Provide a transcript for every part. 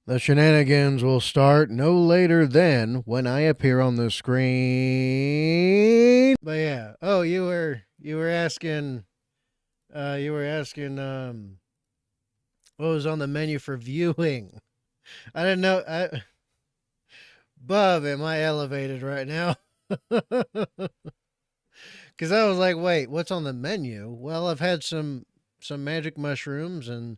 The shenanigans will start no later than when I appear on the screen. But yeah. Oh, you were asking what was on the menu for viewing. I didn't know. Bub, am I elevated right now? Because I was like, wait, what's on the menu? Well, I've had some magic mushrooms, and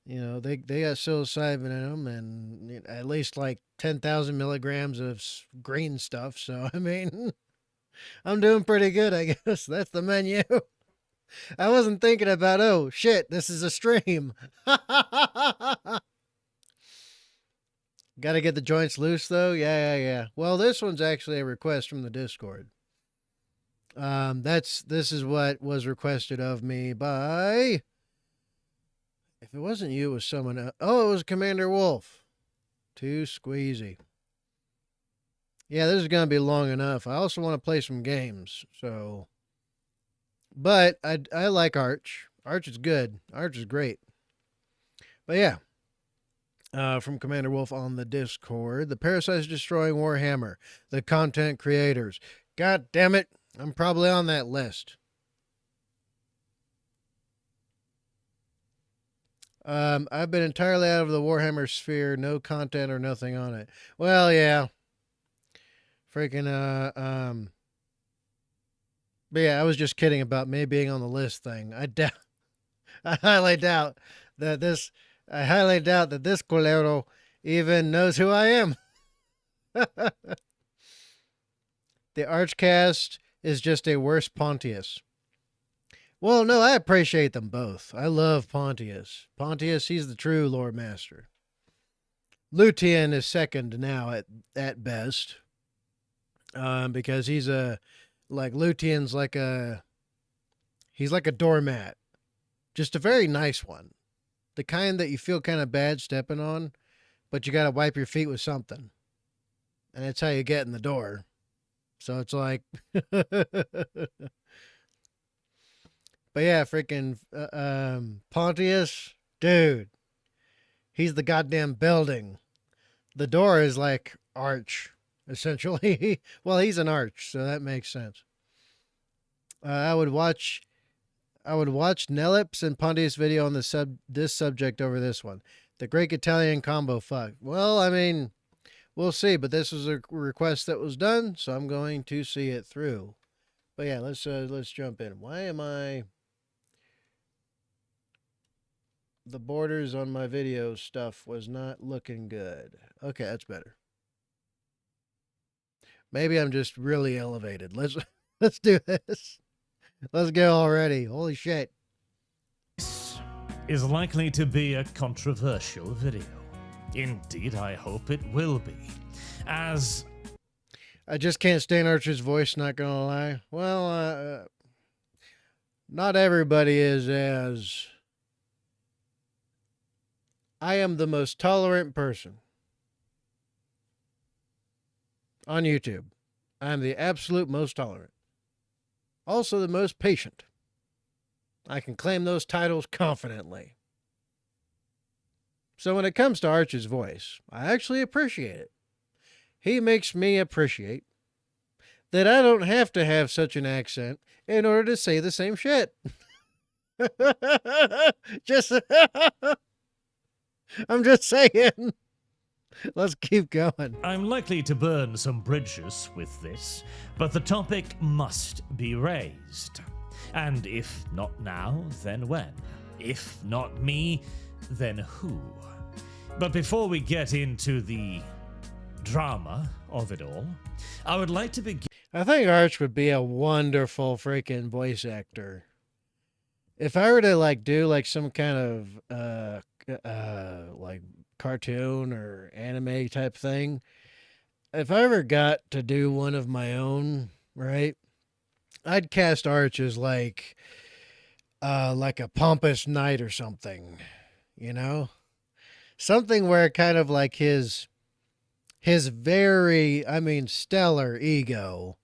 they got psilocybin in them, and at least like 10,000 milligrams of green stuff. So I mean, I'm doing pretty good, I guess. That's the menu. I wasn't thinking about, oh shit, this is a stream. Got to get the joints loose though. Yeah. Well, this one's actually a request from the Discord. This is what was requested of me by. If it wasn't you, it was someone else. Oh, it was Commander Wolf. Too squeezy. Yeah, this is gonna be long enough. I also want to play some games, so. But I like Arch. Arch is good. Arch is great. But yeah, from Commander Wolf on the Discord, the parasites destroying Warhammer, the content creators. God damn it, I'm probably on that list. I've been entirely out of the Warhammer sphere, no content or nothing on it. Well, yeah. Freaking but yeah, I was just kidding about me being on the list thing. I highly doubt that this I highly doubt that this culero even knows who I am. The Archcast is just a worse Pontius. Well, no, I appreciate them both. I love Pontius. Pontius, he's the true Lord Master. Luthien is second now at best, because Luthien's he's like a doormat, just a very nice one, the kind that you feel kind of bad stepping on, but you got to wipe your feet with something, and that's how you get in the door. So it's like, but yeah, freaking Pontius, dude, he's the goddamn building. The door is like Arch, essentially. Well, he's an Arch, so that makes sense. I would watch Nelips and Pontius video on this subject over this one. The Great Italian combo fuck. Well, I mean, we'll see, but this was a request that was done, so I'm going to see it through. But yeah, let's jump in. Why am I the borders on my video stuff was not looking good. Okay, that's better. Maybe I'm just really elevated. Let's do this. Let's go already. Holy shit. This is likely to be a controversial video. Indeed, I hope it will be. As I just can't stand Archer's voice, not gonna lie. Well, not everybody is as. I am the most tolerant person on YouTube. I am the absolute most tolerant. Also, the most patient. I can claim those titles confidently. So when it comes to Arch's voice, I actually appreciate it. He makes me appreciate that I don't have to have such an accent in order to say the same shit. just I'm just saying. Let's keep going. I'm likely to burn some bridges with this, but the topic must be raised. And if not now, then when? If not me, then who? But before we get into the drama of it all, I would like to begin. I think Arch would be a wonderful freaking voice actor. If I were to do some kind of cartoon or anime type thing, if I ever got to do one of my own, right, I'd cast Arch as like a pompous knight or something, something where kind of like his very, stellar ego,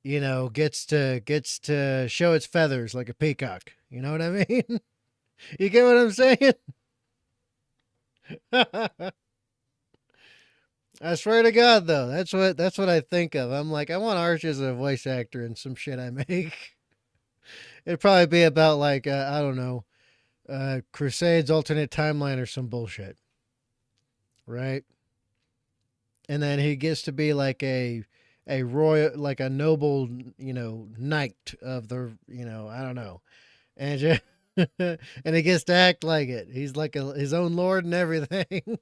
gets to show its feathers like a peacock. You know what I mean? You get what I'm saying? I swear to God, though, that's what I think of. I'm like, I want Arch as a voice actor in some shit I make. It'd probably be about like I don't know, Crusades alternate timeline or some bullshit, right? And then he gets to be like a royal, like a noble, knight of the, I don't know, and just, and he gets to act like it. He's like his own lord and everything.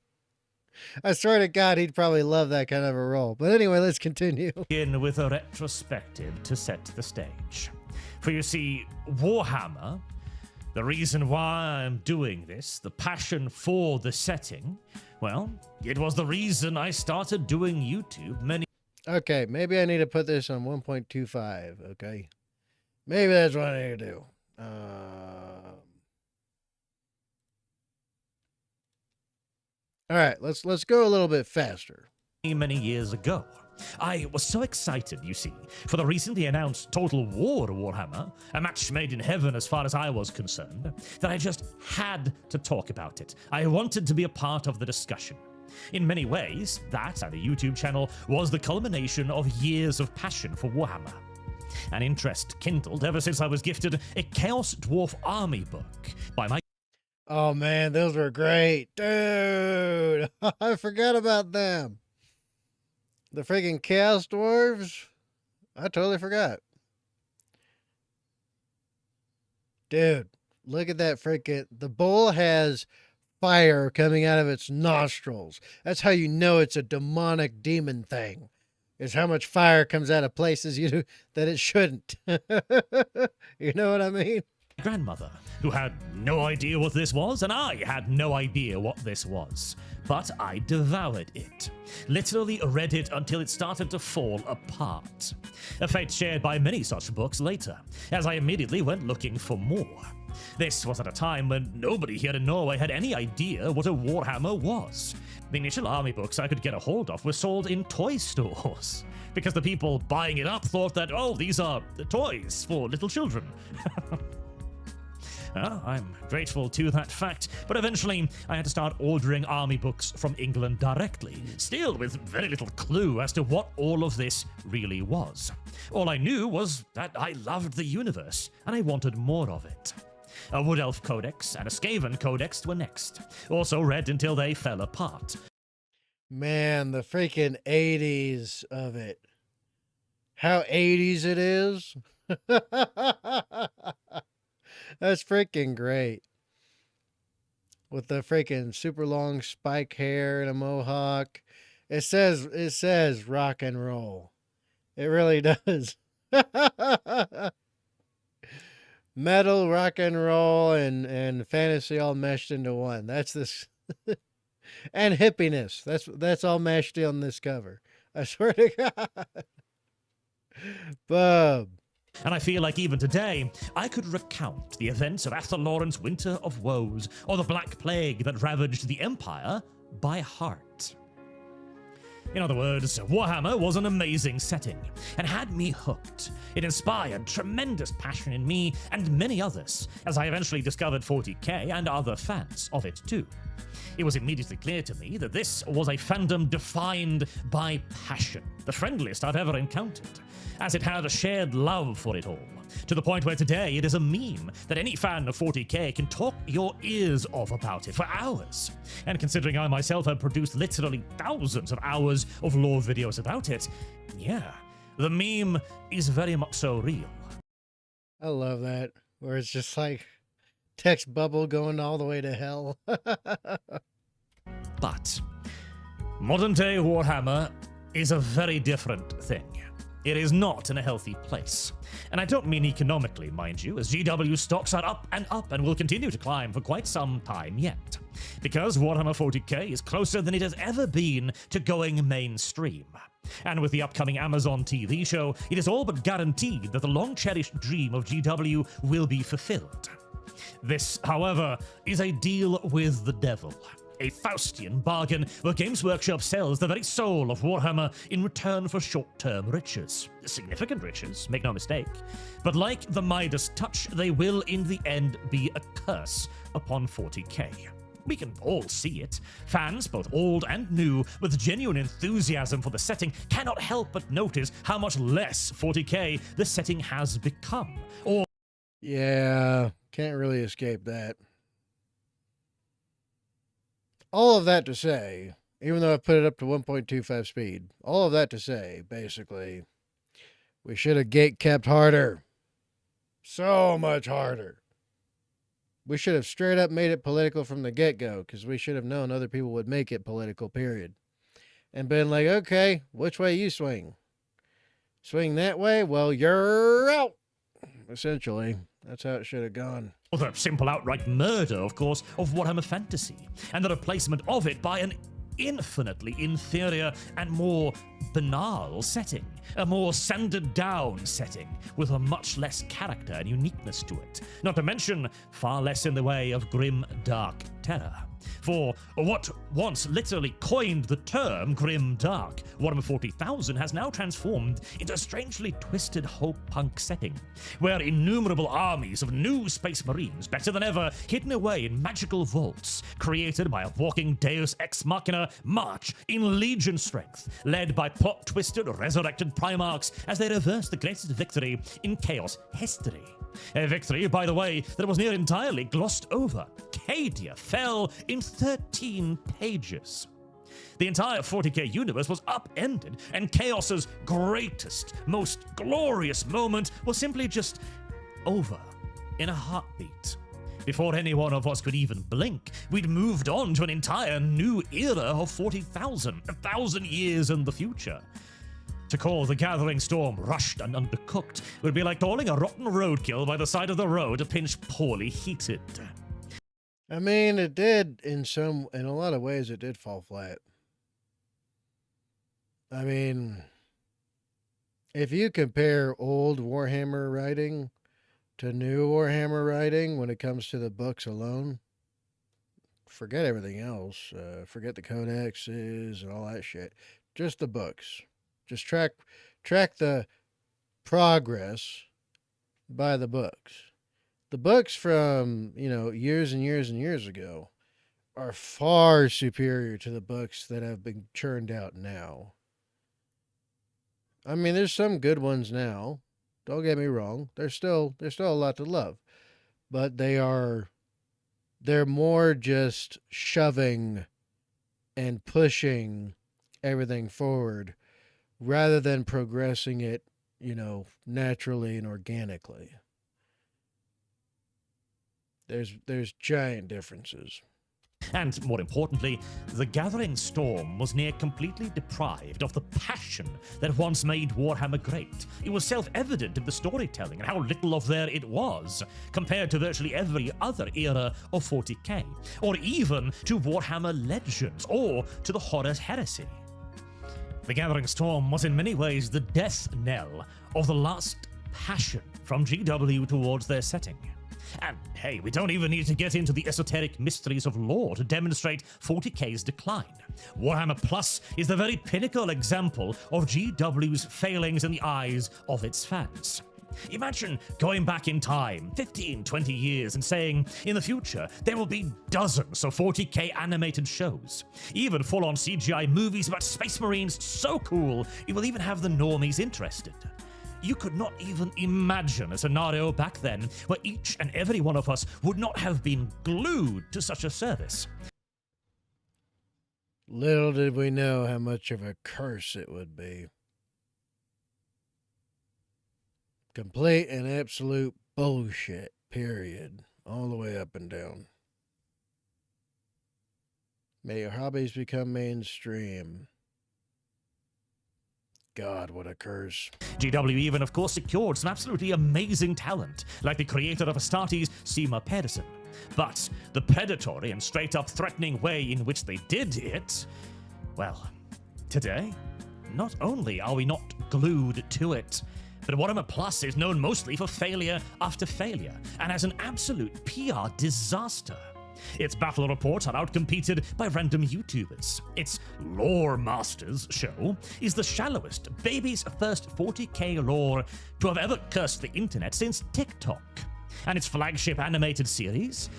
I swear to God, he'd probably love that kind of a role. But anyway, let's continue. Begin with a retrospective to set the stage. For you see, Warhammer, the reason why I'm doing this, the passion for the setting, well, it was the reason I started doing YouTube many. Okay, maybe I need to put this on 1.25. Okay, maybe that's what I need to do. All right, let's go a little bit faster. Many years ago. I was so excited, you see, for the recently announced Total War Warhammer, a match made in heaven as far as I was concerned, that I just had to talk about it. I wanted to be a part of the discussion. In many ways, that and the YouTube channel was the culmination of years of passion for Warhammer. An interest kindled ever since I was gifted a Chaos Dwarf Army book by my... Oh man, those were great, dude. I forgot about them. The freaking Chaos Dwarves. I totally forgot. Dude, look at that freaking... The bull has fire coming out of its nostrils. That's how you know it's a demonic demon thing. Is how much fire comes out of places that it shouldn't. You know what I mean? Grandmother, who had no idea what this was, and I had no idea what this was. But I devoured it. Literally read it until it started to fall apart. A fate shared by many such books later, as I immediately went looking for more. This was at a time when nobody here in Norway had any idea what a Warhammer was. The initial army books I could get a hold of were sold in toy stores, because the people buying it up thought that, oh, these are toys for little children. I'm grateful to that fact, but eventually I had to start ordering army books from England directly, still with very little clue as to what all of this really was. All I knew was that I loved the universe, and I wanted more of it. A Wood Elf Codex and a Skaven Codex were next, also read until they fell apart. Man, the freaking 80s of it. How 80s it is. That's freaking great. With the freaking super long spike hair and a mohawk. It says rock and roll. It really does. Metal, rock and roll, and fantasy all meshed into one. That's this. And hippiness. That's all meshed on this cover. I swear to God. Bub. And I feel like even today, I could recount the events of Arthur Lawrence's Winter of Woes or the Black Plague that ravaged the Empire by heart. In other words, Warhammer was an amazing setting and had me hooked. It inspired tremendous passion in me and many others, as I eventually discovered 40K and other fans of it too. It was immediately clear to me that this was a fandom defined by passion, the friendliest I've ever encountered, as it had a shared love for it all, to the point where today it is a meme that any fan of 40K can talk your ears off about it for hours. And considering I myself have produced literally thousands of hours of lore videos about it, yeah, the meme is very much so real. I love that, where it's just like text bubble going all the way to hell. But modern day Warhammer is a very different thing. It is not in a healthy place. And I don't mean economically, mind you, as GW stocks are up and will continue to climb for quite some time yet. Because Warhammer 40K is closer than it has ever been to going mainstream. And with the upcoming Amazon TV show, it is all but guaranteed that the long-cherished dream of GW will be fulfilled. This, however, is a deal with the devil. A Faustian bargain where Games Workshop sells the very soul of Warhammer in return for short-term riches. Significant riches, make no mistake. But like the Midas touch, they will in the end be a curse upon 40K. We can all see it. Fans, both old and new, with genuine enthusiasm for the setting, cannot help but notice how much less 40k the setting has become. Or Yeah, can't really escape that. All of that to say, even though I put it up to 1.25 speed, all of that to say, basically, we should have gate kept harder. So much harder. We should have straight up made it political from the get-go, because we should have known other people would make it political, period. And been like, okay, which way you swing? Swing that way? Well, you're out. Essentially, that's how it should have gone. the simple outright murder, of course, of Warhammer Fantasy, and the replacement of it by an infinitely inferior and more banal setting, a more sanded down setting with a much less character and uniqueness to it, not to mention far less in the way of grim, dark terror. For what once literally coined the term grim dark, Warhammer 40,000 has now transformed into a strangely twisted ho-punk setting, where innumerable armies of new space marines, better than ever, hidden away in magical vaults, created by a walking deus ex machina, march in legion strength, led by plot-twisted, resurrected Primarchs as they reverse the greatest victory in Chaos history. A victory, by the way, that was near entirely glossed over. Cadia fell in 13 pages. The entire 40k universe was upended, and Chaos's greatest, most glorious moment was simply just over in a heartbeat. Before any one of us could even blink, we'd moved on to an entire new era of 40,000, 1,000 years in the future. To call the gathering storm rushed and undercooked would be like calling a rotten roadkill by the side of the road a pinch poorly heated. I mean, it did in a lot of ways it did fall flat. I mean, if you compare old Warhammer writing to new Warhammer writing when it comes to the books alone, forget everything else. Forget the codexes and all that shit. Just the books. Just track the progress by the books. The books from, years and years and years ago are far superior to the books that have been churned out now. I mean, there's some good ones now. Don't get me wrong. There's still a lot to love. But they're more just shoving and pushing everything forward rather than progressing it, naturally and organically. There's giant differences. And more importantly, the Gathering Storm was near completely deprived of the passion that once made Warhammer great. It was self-evident in the storytelling and how little of there it was, compared to virtually every other era of 40k, or even to Warhammer Legends, or to the Horus Heresy. The Gathering Storm was in many ways the death knell of the last passion from GW towards their setting. And hey, we don't even need to get into the esoteric mysteries of lore to demonstrate 40k's decline. Warhammer Plus is the very pinnacle example of GW's failings in the eyes of its fans. Imagine going back in time, 15, 20 years, and saying, in the future, there will be dozens of 40k animated shows. Even full-on CGI movies about space marines so cool, it will even have the normies interested. You could not even imagine a scenario back then where each and every one of us would not have been glued to such a service. Little did we know how much of a curse it would be. Complete and absolute bullshit, period. All the way up and down. May your hobbies become mainstream. God, what a curse. GW even, of course, secured some absolutely amazing talent, like the creator of Astartes, Seema Pedersen. But the predatory and straight-up threatening way in which they did it, well, today, not only are we not glued to it, but Warhammer Plus is known mostly for failure after failure, and as an absolute PR disaster. Its battle reports are outcompeted by random YouTubers. Its Lore Masters show is the shallowest, baby's first 40k lore to have ever cursed the internet since TikTok. And its flagship animated series?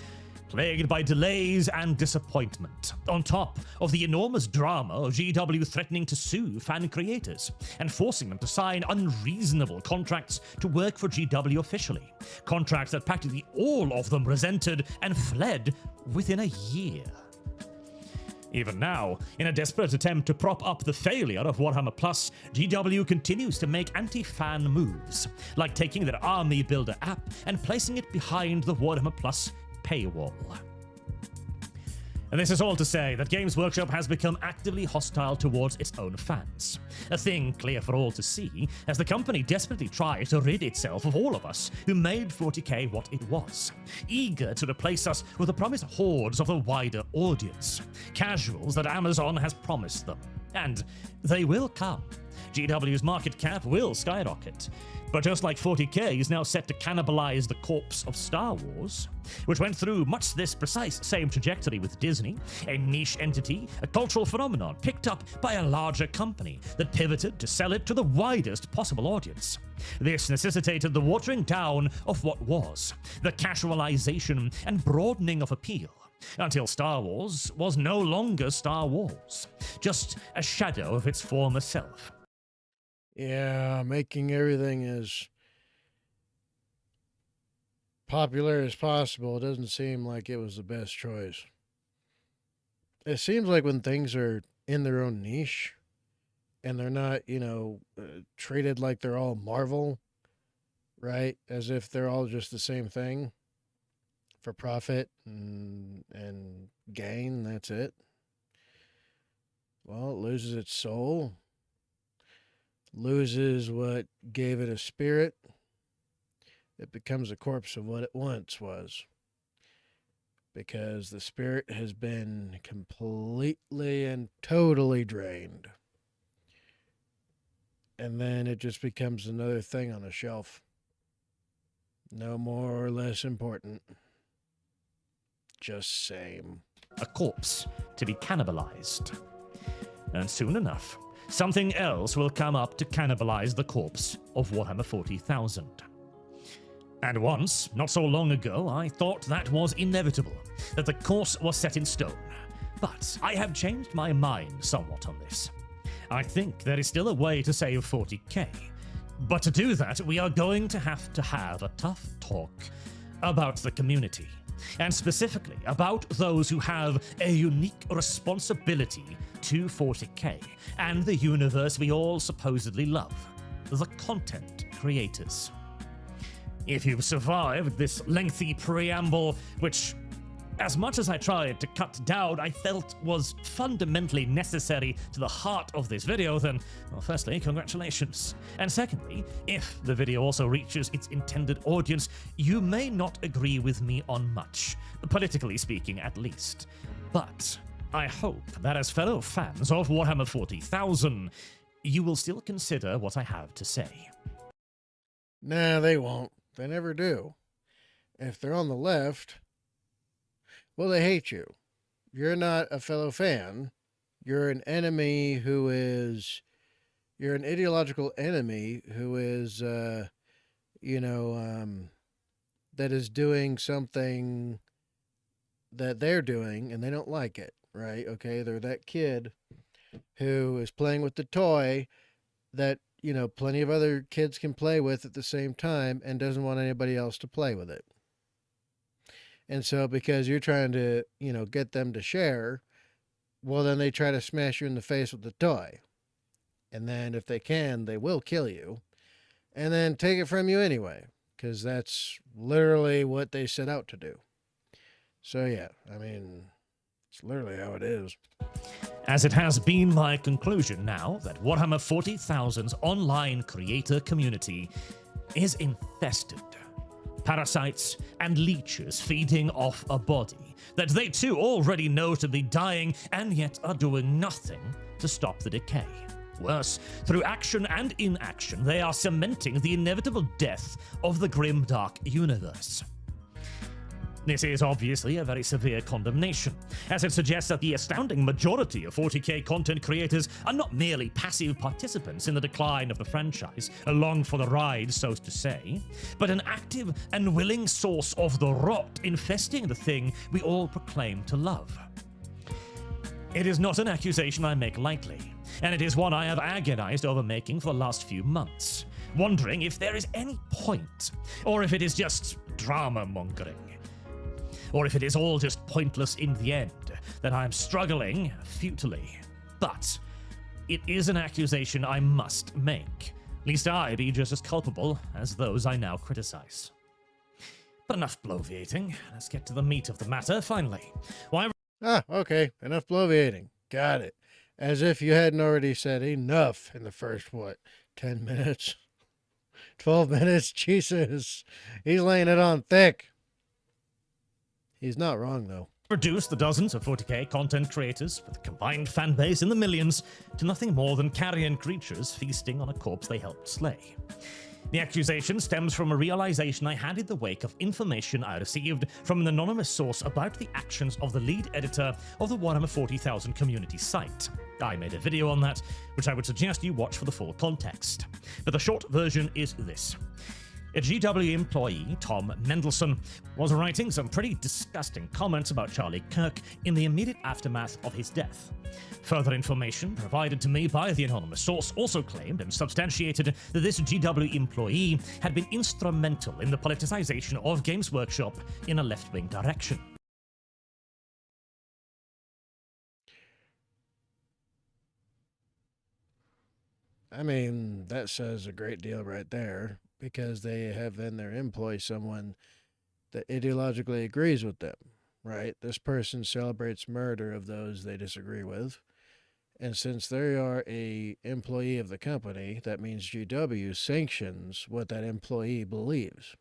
plagued by delays and disappointment, on top of the enormous drama of GW threatening to sue fan creators and forcing them to sign unreasonable contracts to work for GW officially, contracts that practically all of them resented and fled within a year. Even now, in a desperate attempt to prop up the failure of Warhammer Plus, GW continues to make anti-fan moves, like taking their Army Builder app and placing it behind the Warhammer Plus paywall. And this is all to say that Games Workshop has become actively hostile towards its own fans, a thing clear for all to see as the company desperately tries to rid itself of all of us who made 40k what it was, eager to replace us with the promised hordes of a wider audience, casuals that Amazon has promised them. And they will come. GW's market cap will skyrocket. But just like 40k is now set to cannibalize the corpse of Star Wars, which went through much this precise same trajectory with Disney, a niche entity, a cultural phenomenon picked up by a larger company that pivoted to sell it to the widest possible audience. This necessitated the watering down of what was, the casualization and broadening of appeal, until Star Wars was no longer Star Wars, just a shadow of its former self. Yeah, making everything as popular as possible doesn't seem like it was the best choice. It seems like when things are in their own niche and they're not, treated like they're all Marvel, right? As if they're all just the same thing for profit and gain, that's it. Well, it loses its soul. Loses what gave it a spirit. It becomes a corpse of what it once was. Because the spirit has been completely and totally drained. And then it just becomes another thing on a shelf. No more or less important. Just same. A corpse to be cannibalized. And soon enough, something else will come up to cannibalize the corpse of Warhammer 40,000. And once, not so long ago, I thought that was inevitable, that the course was set in stone. But I have changed my mind somewhat on this. I think there is still a way to save 40k. But to do that, we are going to have a tough talk about the community, and specifically about those who have a unique responsibility to 40k and the universe we all supposedly love, the content creators. If you've survived this lengthy preamble, which, as much as I tried to cut down, I felt was fundamentally necessary to the heart of this video, then, well, firstly, congratulations. And secondly, if the video also reaches its intended audience, you may not agree with me on much, politically speaking at least. But I hope that as fellow fans of Warhammer 40,000, you will still consider what I have to say. Nah, they won't. They never do. If they're on the left, well, they hate you. You're not a fellow fan. You're an enemy who is... You're an ideological enemy who is, that is doing something that they're doing, and they don't like it, right? Okay, they're that kid who is playing with the toy that, plenty of other kids can play with at the same time and doesn't want anybody else to play with it. And so because you're trying to, get them to share, well, then they try to smash you in the face with the toy. And then if they can, they will kill you and then take it from you anyway, because that's literally what they set out to do. So, yeah, it's literally how it is. As it has been my conclusion now that Warhammer 40,000's online creator community is infested. Parasites and leeches feeding off a body that they too already know to be dying and yet are doing nothing to stop the decay. Worse, through action and inaction, they are cementing the inevitable death of the grim dark universe. This is obviously a very severe condemnation, as it suggests that the astounding majority of 40K content creators are not merely passive participants in the decline of the franchise, along for the ride, so to say, but an active and willing source of the rot infesting the thing we all proclaim to love. It is not an accusation I make lightly, and it is one I have agonized over making for the last few months, wondering if there is any point, or if it is just drama mongering. Or if it is all just pointless in the end, that I am struggling futilely. But it is an accusation I must make, lest I be just as culpable as those I now criticize. But enough bloviating. Let's get to the meat of the matter, finally. Why? Okay. Enough bloviating. Got it. As if you hadn't already said enough in the first, 10 minutes? 12 minutes? Jesus. He's laying it on thick. He's not wrong, though. Reduce the dozens of 40K content creators with a combined fan base in the millions to nothing more than carrion creatures feasting on a corpse they helped slay. The accusation stems from a realization I had in the wake of information I received from an anonymous source about the actions of the lead editor of the Warhammer 40,000 community site. I made a video on that, which I would suggest you watch for the full context. But the short version is this. A GW employee, Tom Mendelsohn, was writing some pretty disgusting comments about Charlie Kirk in the immediate aftermath of his death. Further information provided to me by the anonymous source also claimed and substantiated that this GW employee had been instrumental in the politicization of Games Workshop in a left-wing direction. I mean, that says a great deal right there, because they have in their employ someone that ideologically agrees with them, right? This person celebrates murder of those they disagree with. And since they are a employee of the company, that means GW sanctions what that employee believes.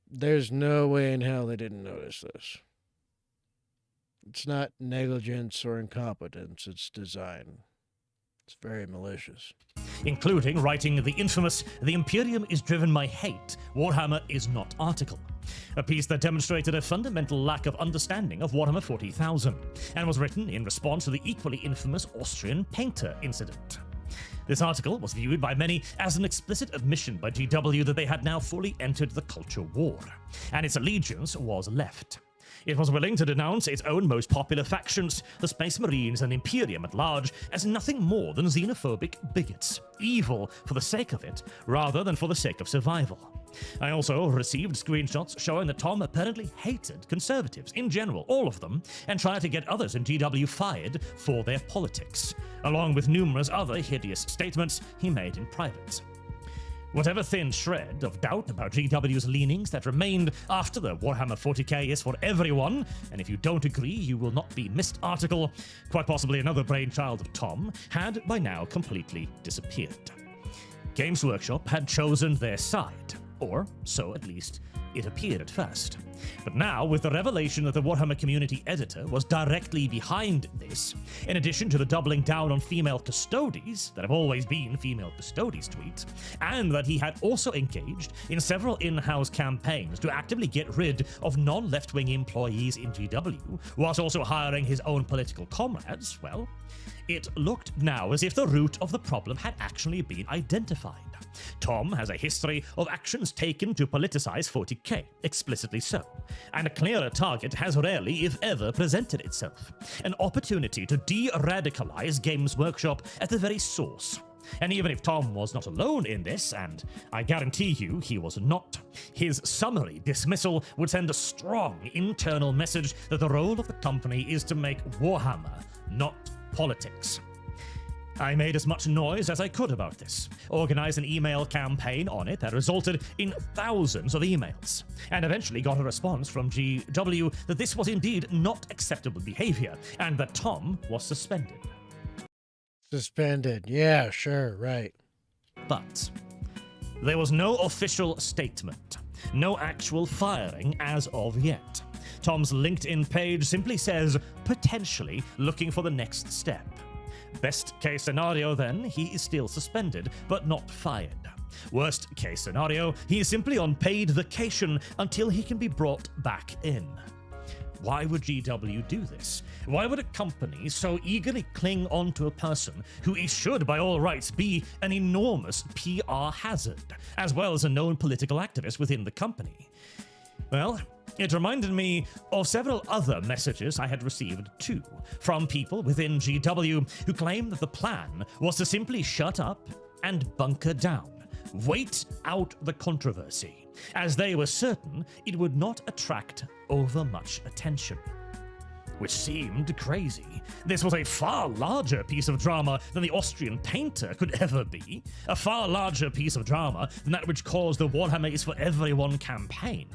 There's no way in hell they didn't notice this. It's not negligence or incompetence, it's design. It's very malicious. Including writing the infamous "The Imperium is driven by hate, Warhammer is not" article. A piece that demonstrated a fundamental lack of understanding of Warhammer 40,000, and was written in response to the equally infamous Austrian painter incident. This article was viewed by many as an explicit admission by GW that they had now fully entered the culture war, and its allegiance was left. It was willing to denounce its own most popular factions, the Space Marines and Imperium at large, as nothing more than xenophobic bigots, evil for the sake of it, rather than for the sake of survival. I also received screenshots showing that Tom apparently hated conservatives in general, all of them, and tried to get others in GW fired for their politics, along with numerous other hideous statements he made in private. Whatever thin shred of doubt about GW's leanings that remained after the Warhammer 40K is for everyone, and if you don't agree, you will not be missed article, quite possibly another brainchild of Tom, had by now completely disappeared. Games Workshop had chosen their side, or so at least it appeared at first. But now, with the revelation that the Warhammer community editor was directly behind this, in addition to the doubling down on female custodies that have always been female custodies tweet, and that he had also engaged in several in-house campaigns to actively get rid of non-left-wing employees in GW, whilst also hiring his own political comrades, well, it looked now as if the root of the problem had actually been identified. Tom has a history of actions taken to politicize 40K, explicitly so, and a clearer target has rarely, if ever, presented itself. An opportunity to de-radicalize Games Workshop at the very source. And even if Tom was not alone in this, and I guarantee you he was not, his summary dismissal would send a strong internal message that the role of the company is to make Warhammer, not politics. I made as much noise as I could about this, organized an email campaign on it that resulted in thousands of emails, and eventually got a response from GW that this was indeed not acceptable behavior, and that Tom was suspended. Suspended. Yeah, sure, right. But there was no official statement, no actual firing as of yet. Tom's LinkedIn page simply says, potentially looking for the next step. Best case scenario then, he is still suspended, but not fired. Worst case scenario, he is simply on paid vacation until he can be brought back in. Why would GW do this? Why would a company so eagerly cling on to a person who should, by all rights, be an enormous PR hazard, as well as a known political activist within the company? Well, it reminded me of several other messages I had received too, from people within GW who claimed that the plan was to simply shut up and bunker down, wait out the controversy, as they were certain it would not attract over much attention. Which seemed crazy. This was a far larger piece of drama than the Austrian painter could ever be, a far larger piece of drama than that which caused the Warhammer is for Everyone campaign.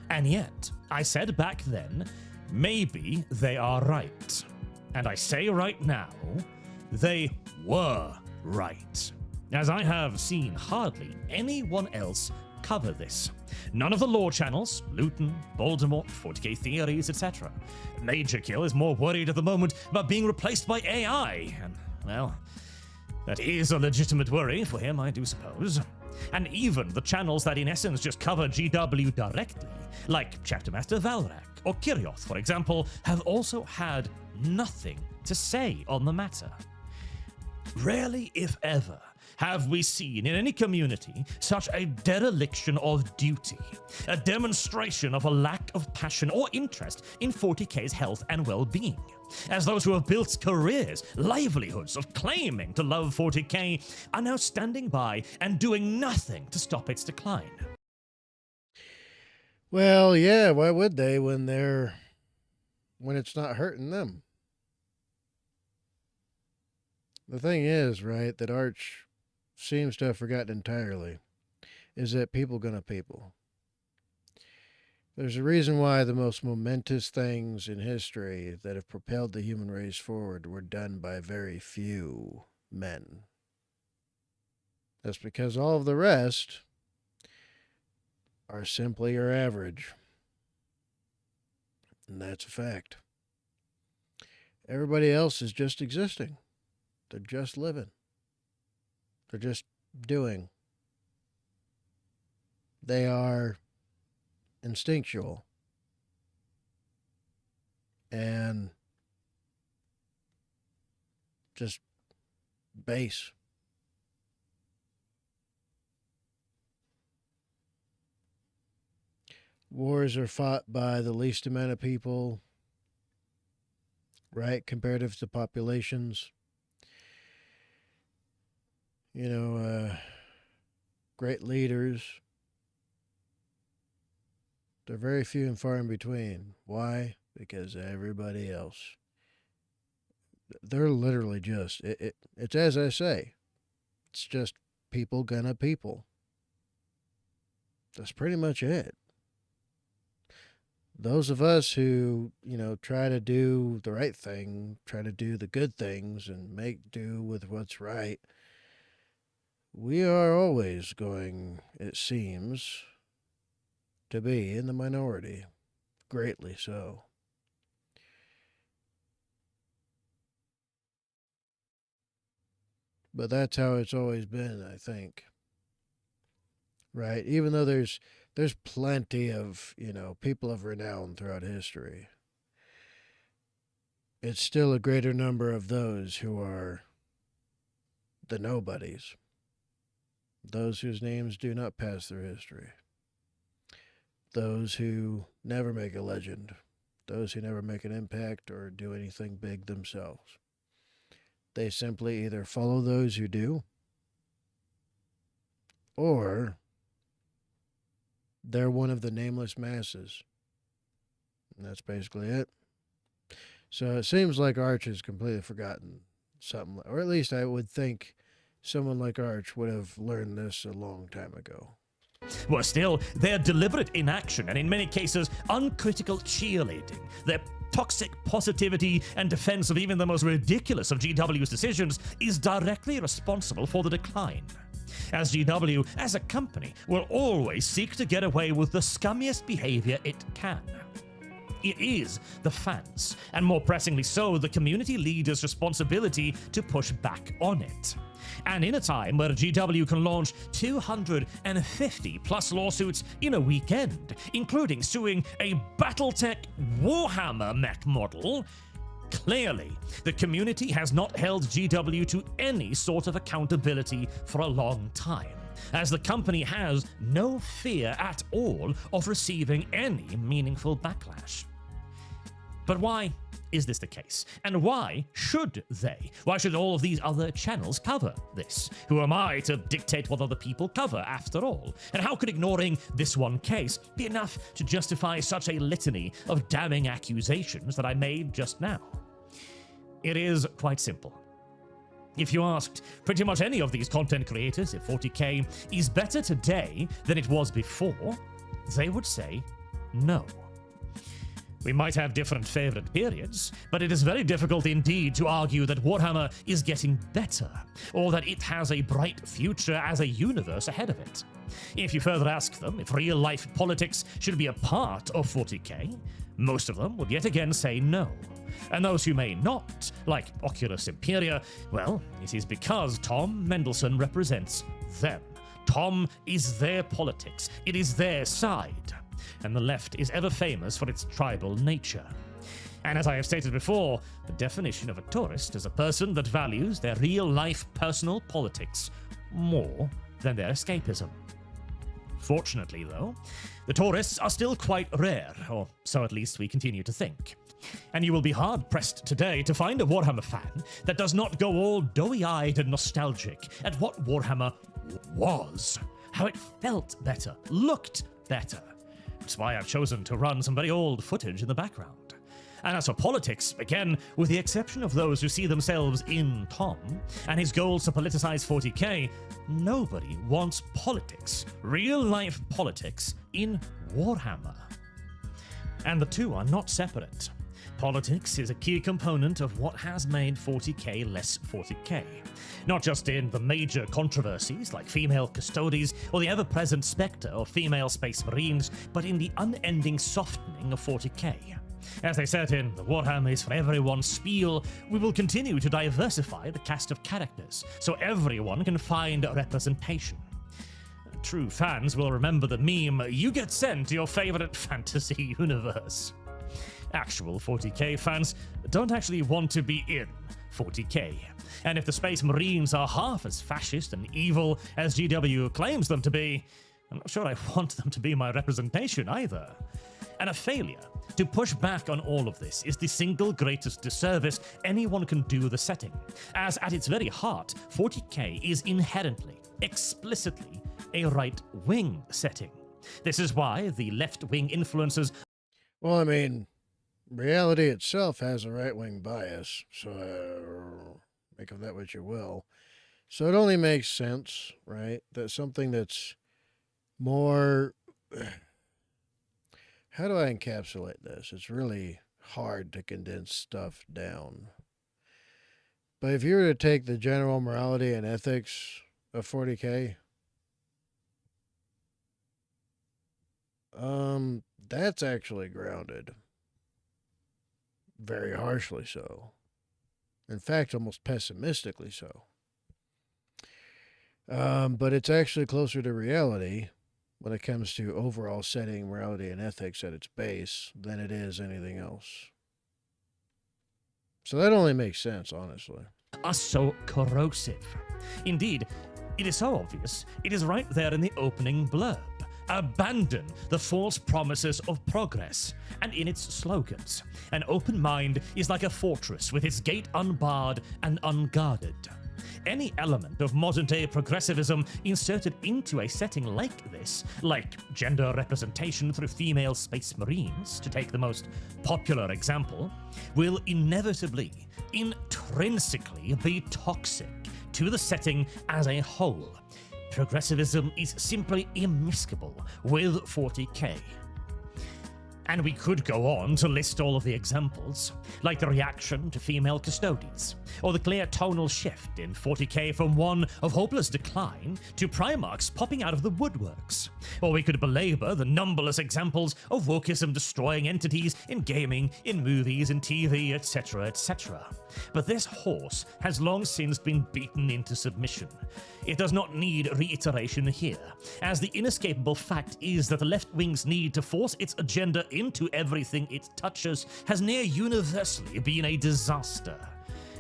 And yet, I said back then, maybe they are right. And I say right now, they were right, as I have seen hardly anyone else cover this. None of the lore channels, Luton, Baltimore, 40K Theories, etc. Major Kill is more worried at the moment about being replaced by AI, and, well, that is a legitimate worry for him, I do suppose. And even the channels that in essence just cover GW directly, like Chapter Master Valrak or Kirioth, for example, have also had nothing to say on the matter. Rarely, if ever, have we seen in any community such a dereliction of duty, a demonstration of a lack of passion or interest in 40K's health and well-being, as those who have built careers, livelihoods of claiming to love 40K are now standing by and doing nothing to stop its decline. Well, yeah, why would they when it's not hurting them? The thing is, right, that Arch seems to have forgotten entirely, is that people gonna people. There's a reason why the most momentous things in history that have propelled the human race forward were done by very few men. That's because all of the rest are simply your average. And that's a fact. Everybody else is just existing. They're just living. They're just doing. They are instinctual. And just base. Wars are fought by the least amount of people, right, comparative to populations. You know, great leaders, they're very few and far in between. Why? Because everybody else, they're literally just, it's as I say, it's just people gonna people. That's pretty much it. Those of us who, you know, try to do the right thing, try to do the good things and make do with what's right, we are always going, it seems, to be in the minority, greatly so. But that's how it's always been, I think. Right? Even though there's plenty of, you know, people of renown throughout history, it's still a greater number of those who are the nobodies. Those whose names do not pass through history. Those who never make a legend. Those who never make an impact or do anything big themselves. They simply either follow those who do, or they're one of the nameless masses. And that's basically it. So it seems like Arch has completely forgotten something, or at least I would think someone like Arch would have learned this a long time ago. Worse still, their deliberate inaction and in many cases uncritical cheerleading, their toxic positivity and defense of even the most ridiculous of GW's decisions is directly responsible for the decline. As GW, as a company, will always seek to get away with the scummiest behavior it can. It is the fans, and more pressingly so, the community leaders' responsibility to push back on it. And in a time where GW can launch 250 plus lawsuits in a weekend, including suing a Battletech Warhammer mech model, clearly the community has not held GW to any sort of accountability for a long time, as the company has no fear at all of receiving any meaningful backlash. But why is this the case? And why should they? Why should all of these other channels cover this? Who am I to dictate what other people cover, after all? And how could ignoring this one case be enough to justify such a litany of damning accusations that I made just now? It is quite simple. If you asked pretty much any of these content creators if 40K is better today than it was before, they would say no. We might have different favorite periods, but it is very difficult indeed to argue that Warhammer is getting better, or that it has a bright future as a universe ahead of it. If you further ask them if real-life politics should be a part of 40K, most of them would yet again say no. And those who may not, like Oculus Imperia, well, it is because Tom Mendelsohn represents them. Tom is their politics. It is their side. And the left is ever famous for its tribal nature. And as I have stated before, the definition of a tourist is a person that values their real-life personal politics more than their escapism. Fortunately, though, the tourists are still quite rare, or so at least we continue to think. And you will be hard-pressed today to find a Warhammer fan that does not go all doughy-eyed and nostalgic at what Warhammer was, how it felt better, looked better. That's why I've chosen to run some very old footage in the background. And as for politics, again, with the exception of those who see themselves in Tom and his goals to politicize 40K, nobody wants politics, real-life politics, in Warhammer. And the two are not separate. Politics is a key component of what has made 40K less 40K. Not just in the major controversies like female custodies or the ever-present spectre of female space marines, but in the unending softening of 40K. As they said in the Warhammer is for everyone spiel, we will continue to diversify the cast of characters so everyone can find representation. True fans will remember the meme, "You get sent to your favorite fantasy universe." Actual 40K fans don't actually want to be in 40K. And if the Space Marines are half as fascist and evil as GW claims them to be, I'm not sure I want them to be my representation either. And a failure to push back on all of this is the single greatest disservice anyone can do the setting, as at its very heart, 40K is inherently, explicitly, a right-wing setting. This is why the left-wing influences... Well, I mean, reality itself has a right-wing bias, so make of that what you will. So it only makes sense, right, that something that's more... How do I encapsulate this? It's really hard to condense stuff down. But if you were to take the general morality and ethics of 40K, that's actually grounded. Very harshly so. In fact, almost pessimistically so. But it's actually closer to reality when it comes to overall setting morality and ethics at its base than it is anything else. So that only makes sense, honestly. Are so corrosive. Indeed, it is so obvious, it is right there in the opening blurb. Abandon the false promises of progress. And in its slogans, an open mind is like a fortress with its gate unbarred and unguarded. Any element of modern-day progressivism inserted into a setting like this, like gender representation through female space marines, to take the most popular example, will inevitably, intrinsically be toxic to the setting as a whole. Progressivism is simply immiscible with 40K. And we could go on to list all of the examples, like the reaction to female custodies, or the clear tonal shift in 40K from one of hopeless decline to Primarchs popping out of the woodworks. Or we could belabor the numberless examples of wokeism destroying entities in gaming, in movies, in TV, etc., etc. But this horse has long since been beaten into submission. It does not need reiteration here, as the inescapable fact is that the left wing's need to force its agenda into everything it touches has near universally been a disaster.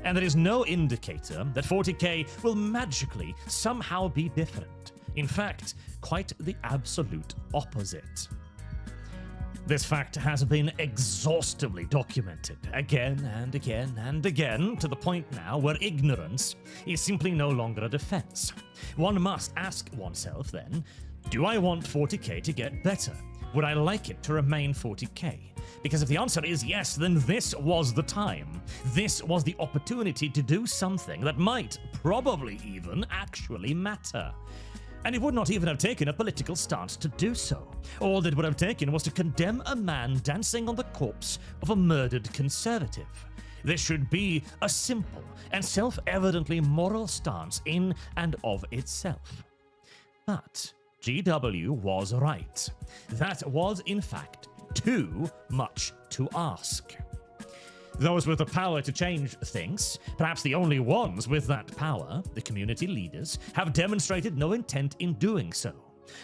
And there is no indicator that 40K will magically somehow be different. In fact, quite the absolute opposite. This fact has been exhaustively documented again and again and again, to the point now where ignorance is simply no longer a defense. One must ask oneself then, do I want 40K to get better? Would I like it to remain 40K? Because if the answer is yes, then this was the time. This was the opportunity to do something that might, probably even, actually matter. And it would not even have taken a political stance to do so. All it would have taken was to condemn a man dancing on the corpse of a murdered conservative. This should be a simple and self-evidently moral stance in and of itself. But GW was right. That was, in fact, too much to ask. Those with the power to change things, perhaps the only ones with that power, the community leaders, have demonstrated no intent in doing so.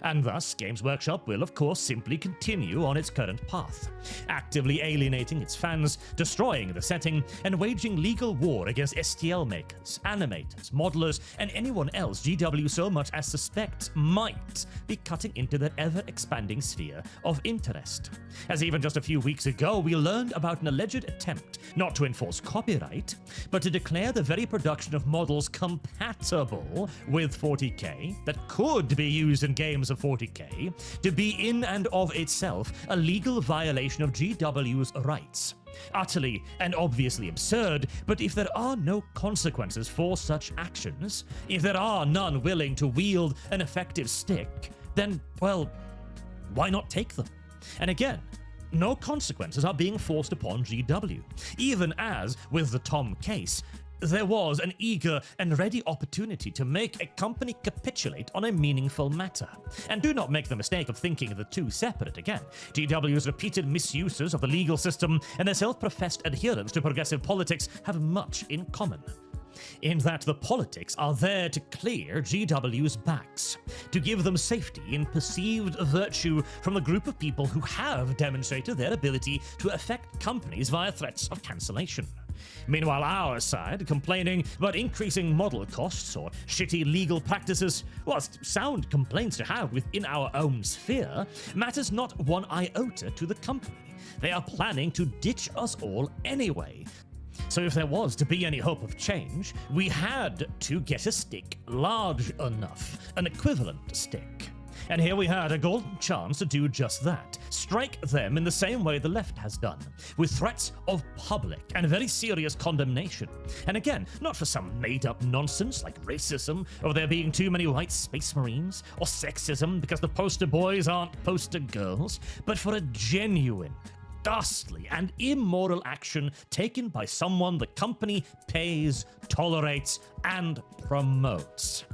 And thus, Games Workshop will, of course, simply continue on its current path, actively alienating its fans, destroying the setting, and waging legal war against STL makers, animators, modelers, and anyone else GW so much as suspects might be cutting into their ever-expanding sphere of interest. As even just a few weeks ago, we learned about an alleged attempt not to enforce copyright, but to declare the very production of models compatible with 40K that could be used in games of 40K to be in and of itself a legal violation of GW's rights. Utterly and obviously absurd, but if there are no consequences for such actions, if there are none willing to wield an effective stick, then, well, why not take them? And again, no consequences are being forced upon GW, even as, with the Tom case, there was an eager and ready opportunity to make a company capitulate on a meaningful matter. And do not make the mistake of thinking the two separate again. GW's repeated misuses of the legal system and their self-professed adherence to progressive politics have much in common. In that the politics are there to clear GW's backs, to give them safety in perceived virtue from the group of people who have demonstrated their ability to affect companies via threats of cancellation. Meanwhile, our side, complaining about increasing model costs or shitty legal practices, whilst sound complaints to have within our own sphere, matters not one iota to the company. They are planning to ditch us all anyway. So if there was to be any hope of change, we had to get a stick large enough, an equivalent stick. And here we had a golden chance to do just that, strike them in the same way the left has done, with threats of public and very serious condemnation. And again, not for some made-up nonsense like racism, or there being too many white space marines, or sexism because the poster boys aren't poster girls, but for a genuine, ghastly and immoral action taken by someone the company pays, tolerates, and promotes.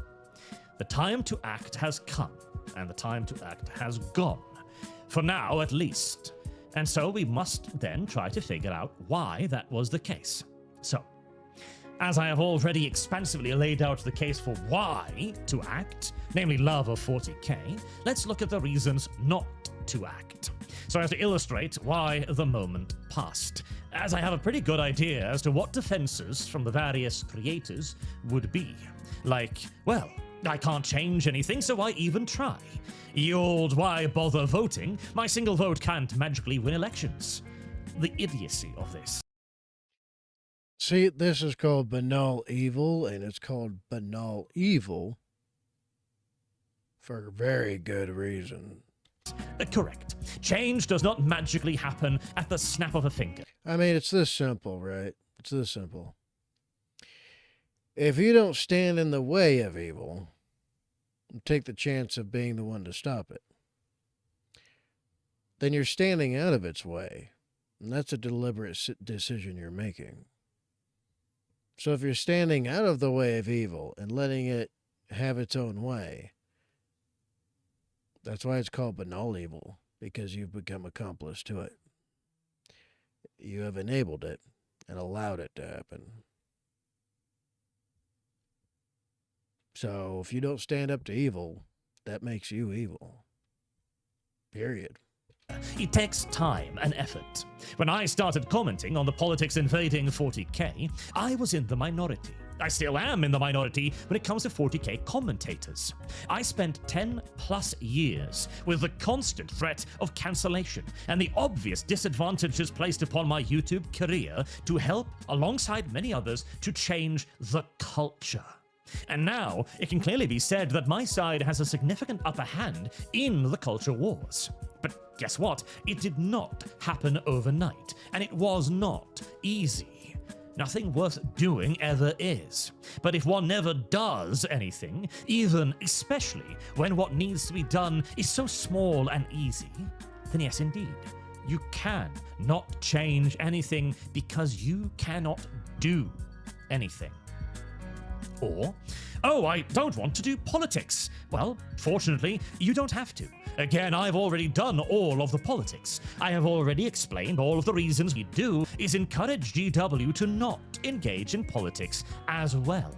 The time to act has come, and the time to act has gone. For now, at least. And so we must then try to figure out why that was the case. So, as I have already expansively laid out the case for why to act, namely love of 40K, let's look at the reasons not to act, so as to illustrate why the moment passed, as I have a pretty good idea as to what defenses from the various creators would be. Like, well, I can't change anything, so why even try? Ye old why bother voting? My single vote can't magically win elections. The idiocy of this. See, this is called banal evil, and it's called banal evil for a very good reason. Correct. Change does not magically happen at the snap of a finger. I mean, it's this simple, right? It's this simple. If you don't stand in the way of evil, take the chance of being the one to stop it. then you're standing out of its way. And that's a deliberate decision you're making. So if you're standing out of the way of evil and letting it have its own way, that's why it's called banal evil, because you've become accomplice to it. You have enabled it and allowed it to happen. So if you don't stand up to evil, that makes you evil. Period. It takes time and effort. When I started commenting on the politics invading 40K, I was in the minority. I still am in the minority when it comes to 40K commentators. I spent 10 plus years with the constant threat of cancellation and the obvious disadvantages placed upon my YouTube career to help, alongside many others, to change the culture. And now, it can clearly be said that my side has a significant upper hand in the culture wars. But guess what? It did not happen overnight, and it was not easy. Nothing worth doing ever is. But if one never does anything, even especially when what needs to be done is so small and easy, then yes, indeed, you can not change anything because you cannot do anything. Or, oh, I don't want to do politics. Well, fortunately, you don't have to. Again, I've already done all of the politics. I have already explained all of the reasons we do is encourage GW to not engage in politics as well.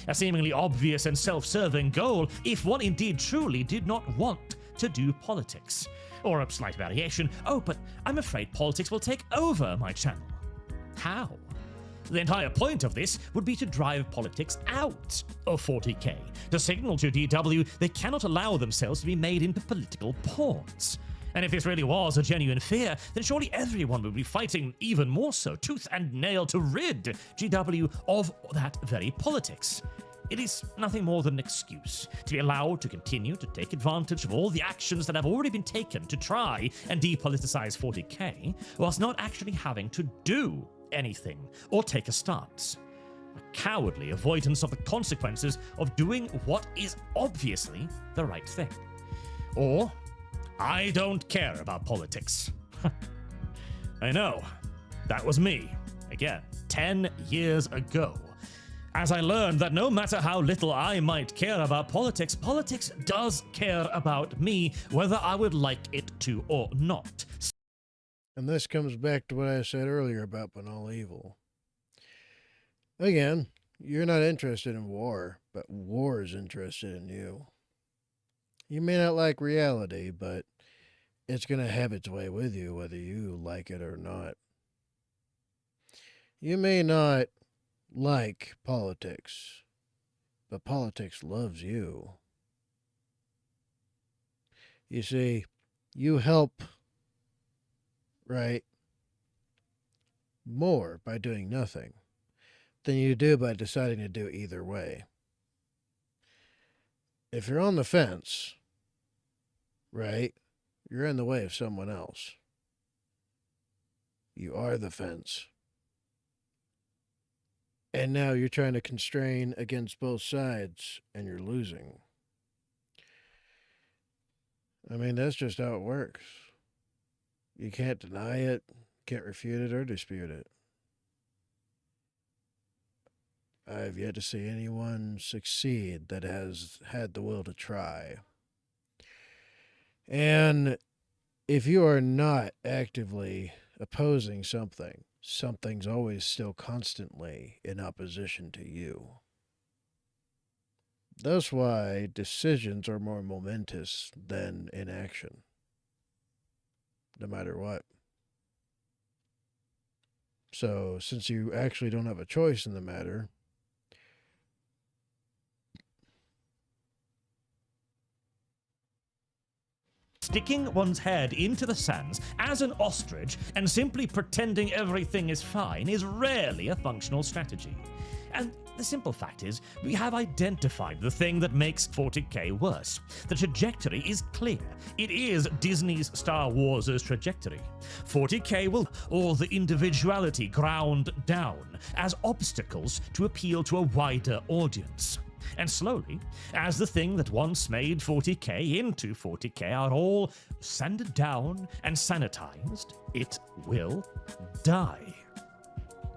A seemingly obvious and self-serving goal if one indeed truly did not want to do politics. Or a slight variation, oh, but I'm afraid politics will take over my channel. How? The entire point of this would be to drive politics out of 40K, to signal to DW they cannot allow themselves to be made into political pawns. And if this really was a genuine fear, then surely everyone would be fighting even more so, tooth and nail, to rid GW of that very politics. It is nothing more than an excuse to be allowed to continue to take advantage of all the actions that have already been taken to try and depoliticize 40K, whilst not actually having to do anything or take a stance. A cowardly avoidance of the consequences of doing what is obviously the right thing. Or, I don't care about politics. I know, that was me, again, 10 years ago. As I learned that no matter how little I might care about politics, politics does care about me, whether I would like it to or not. And this comes back to what I said earlier about banal evil. Again, you're not interested in war, but war is interested in you. You may not like reality, but it's going to have its way with you whether you like it or not. You may not like politics, but politics loves you. You see, you help, right, more by doing nothing than you do by deciding to do either way. If you're on the fence, right, you're in the way of someone else. You are the fence. And now you're trying to constrain against both sides, and you're losing. I mean, that's just how it works. You can't deny it, can't refute it, or dispute it. I've yet to see anyone succeed that has had the will to try. And if you are not actively opposing something, something's always still constantly in opposition to you. That's why decisions are more momentous than inaction, no matter what. So, since you actually don't have a choice in the matter, sticking one's head into the sands as an ostrich and simply pretending everything is fine is rarely a functional strategy. And the simple fact is, we have identified the thing that makes 40K worse. The trajectory is clear. It is Disney's Star Wars' trajectory. 40K will all the individuality ground down as obstacles to appeal to a wider audience. And slowly, as the thing that once made 40k into 40k are all sanded down and sanitized, it will die.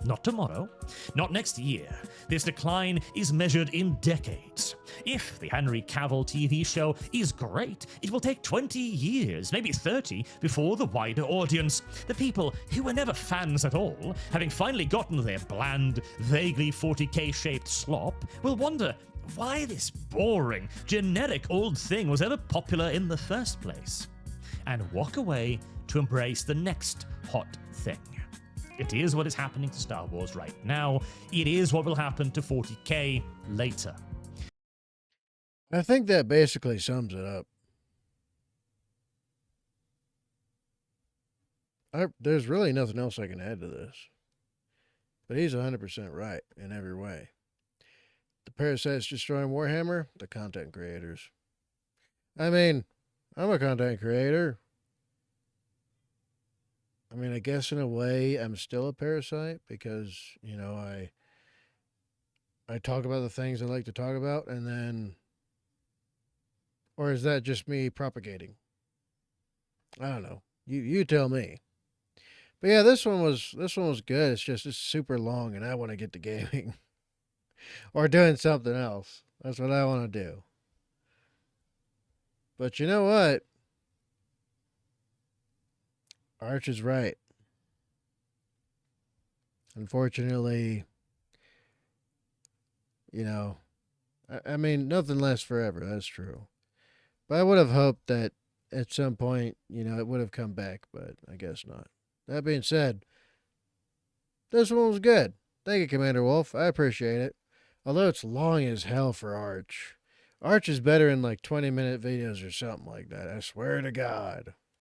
Not tomorrow, not next year. This decline is measured in decades. If the Henry Cavill TV show is great, it will take 20 years, maybe 30, before the wider audience, the people who were never fans at all, having finally gotten their bland, vaguely 40k shaped slop, will wonder why this boring, generic old thing was ever popular in the first place, and walk away to embrace the next hot thing. It is what is happening to Star Wars right now. It is what will happen to 40k later. I think that basically sums it up. There's really nothing else I can add to this. But he's 100% right in every way. The parasites destroying Warhammer, the content creators. I mean, I'm a content creator. I mean, I guess in a way I'm still a parasite because, you know, I talk about the things I like to talk about, and then, or is that just me propagating? I don't know. You tell me. But yeah, this one was good. It's super long, and I want to get to gaming or doing something else. That's what I want to do. But you know what? Arch is right. Unfortunately, you know, I mean, nothing lasts forever. That's true. But I would have hoped that at some point, you know, it would have come back, but I guess not. That being said, this one was good. Thank you, Commander Wolf. I appreciate it. Although it's long as hell for Arch. Arch is better in like 20-minute videos or something like that. I swear to God.